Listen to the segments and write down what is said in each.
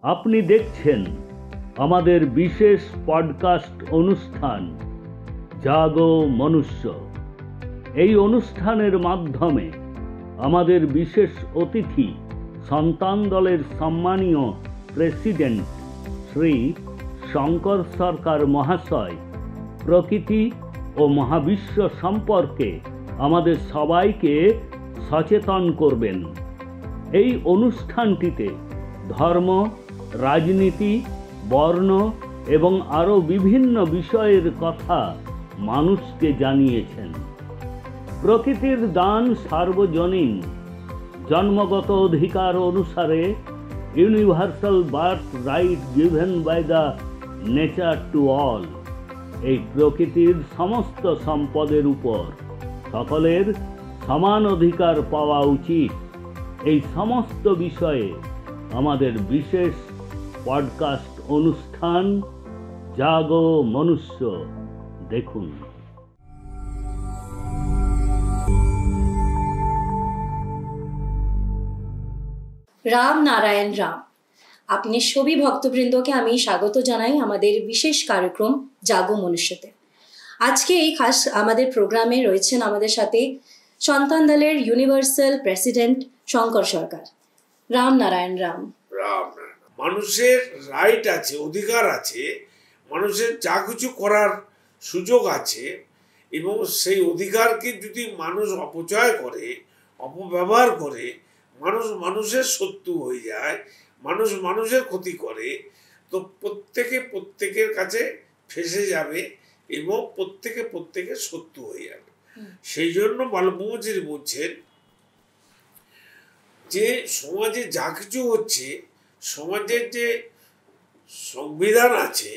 আপনি দেখছেন আমাদের বিশেষ পডকাস্ট অনুষ্ঠান জাগো মনুষ্য। এই অনুষ্ঠানের মাধ্যমে আমাদের বিশেষ অতিথি সন্তান দলের সম্মানীয় প্রেসিডেন্ট শ্রী শঙ্কর সরকার মহাশয় প্রকৃতি ও মহাবিশ্ব সম্পর্কে আমাদের সবাইকে সচেতন করবেন। এই অনুষ্ঠানটিতে ধর্ম, রাজনীতি, বর্ণ এবং আরও বিভিন্ন বিষয়ের কথা মানুষকে জানিয়েছেন। প্রকৃতির দান সার্বজনীন, জন্মগত অধিকার অনুসারে universal birth right given by the nature to all. এই প্রকৃতির সমস্ত সম্পদের উপর সকলের সমান অধিকার পাওয়া উচিত। এই সমস্ত বিষয়ে আমাদের বিশেষ পডকাস্ট অনুষ্ঠান জাগো মনুষ্য দেখুন। রাম নারায়ণ রাম। আপনি সবই ভক্তবৃন্দকে আমি স্বাগত জানাই আমাদের বিশেষ কার্যক্রম জাগো মনুষ্যতে। আজকে এই খাস আমাদের প্রোগ্রামে রয়েছেন আমাদের সাথে সন্তান দলের ইউনিভার্সাল প্রেসিডেন্ট শঙ্কর সরকার। রাম নারায়ণ রাম। রাম মানুষের রাইট আছে, অধিকার আছে, মানুষের যা কিছু করার সুযোগ আছে, এবং সেই অধিকারকে যদি মানুষ অপচয় করে, অপব্যবহার করে, মানুষ মানুষের শত্রু হয়ে যায়, মানুষ মানুষের ক্ষতি করে, তো প্রত্যেকের কাছে ফেঁসে যাবে এবং প্রত্যেকের শত্রু হয়ে যাবে। সেই জন্য ব্রহ্মজি বলছেন যে সমাজে যা কিছু হচ্ছে, সমাজের যে সংবিধান আছে,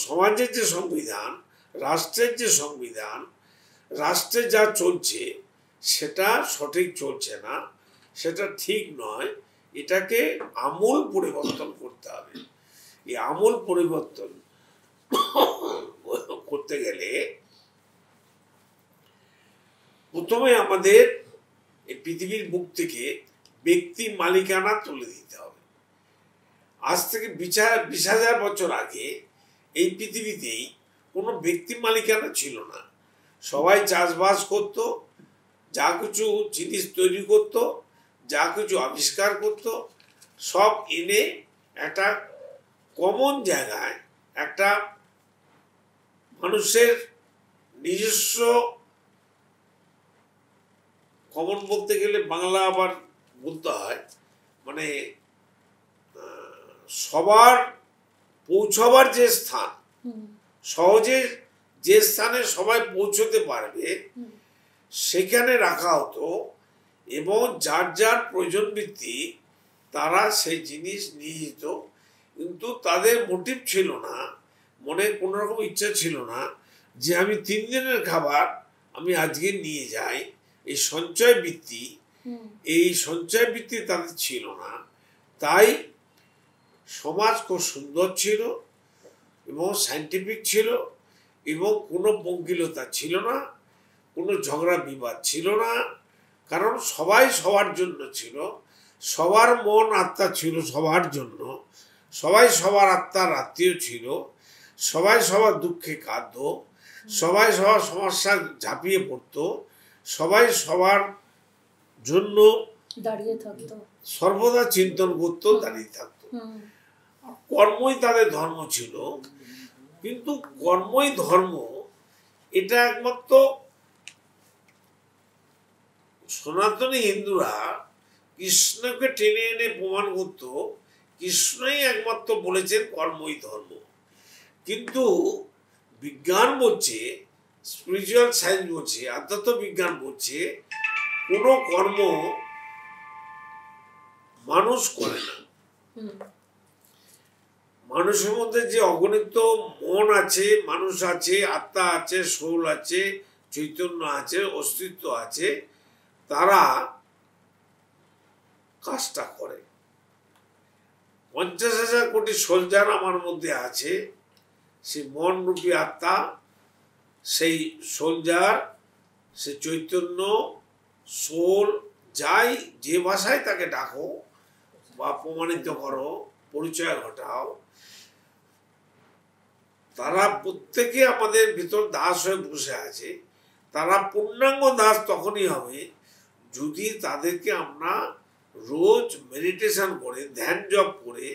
সমাজের যে সংবিধান, রাষ্ট্রের যে সংবিধান, রাষ্ট্রে যা চলছে সেটা সঠিক চলছে না, সেটা ঠিক নয়। এটাকে আমূল পরিবর্তন করতে হবে। এই আমূল পরিবর্তন করতে গেলে প্রথমে আমাদের এই পৃথিবীর বুক থেকে ব্যক্তি মালিকানা তুলে দিতে হবে। আজ থেকে 20,000 বছর আগে এই পৃথিবীতেই কোনো ব্যক্তি মালিকানা ছিল না। সবাই চাষবাস করত, যা কিছু জিনিস তৈরি করত, যা কিছু আবিষ্কার করত, সব এনে একটা কমন জায়গায়, একটা মানুষের নিজস্ব, কমন বলতে গেলে বাংলা আবার বলতে হয়, মানে সবার পৌঁছবার যে স্থান, সহজে যে স্থানে সবাই পৌঁছতে পারবে সেখানে রাখা হতো, এবং যার যার প্রয়োজন ভিত্তিক তারা সেই জিনিস নিয়ে যেত। কিন্তু তাদের মোটিভ ছিল না, মনে কোনো রকম ইচ্ছা ছিল না যে আমি 3 দিনের খাবার আমি আজকে নিয়ে যাই। এই সঞ্চয় বৃত্তি তাদের ছিল না। তাই সমাজ খুব সুন্দর ছিল এবং সায়েন্টিফিক ছিল, এবং কোনো পঙ্কিলতা ছিল না, কোনো ঝগড়া বিবাদ ছিল না, কারণ সবাই সবার জন্য ছিল, সবার মন আত্মা ছিল সবার জন্য, সবাই সবার আত্মার আত্মীয় ছিল, সবাই সবার দুঃখে কাঁদত, সবাই সবার সমস্যা ঝাঁপিয়ে পড়ত, সবাই সবার জন্য দাঁড়িয়ে থাকতো, সর্বদা চিন্তন করতো, দাঁড়িয়ে থাকতো। কর্মই তাদের ধর্ম ছিল। কিন্তু কর্মই ধর্ম, এটা একমাত্র সনাতনী হিন্দুরা কৃষ্ণকে টেনে এনে প্রমাণ করত, কৃষ্ণই একমাত্র বলেছেন কর্মই ধর্ম। কিন্তু বিজ্ঞান বলছে, স্পিরিচুয়াল সায়েন্স বলছে, আধ্যাত্ম বিজ্ঞান বলছে কোনো কর্ম মানুষ করে না। মানুষের মধ্যে যে অগণিত মন আছে, মানুষ আছে, আত্মা আছে, সোল আছে, চৈতন্য আছে, অস্তিত্ব আছে, তারা কাজটা করে। 50,000 কোটি সোলজার আমার মধ্যে আছে। সেই মন রূপী আত্মা, সেই সোলজার, সে চৈতন্য, সোল, যাই যে ভাষায় তাকে ডাকো, বা প্রমাণিত করো, পরিচয় ঘটাও, তারা প্রত্যেকে আমাদের ভিতর দাস হয়ে বসে আছে। তারা পূর্ণাঙ্গ দাস তখনই হবে যদি তাদেরকে আমরা রোজ মেডিটেশন করে, ধ্যান জপ করে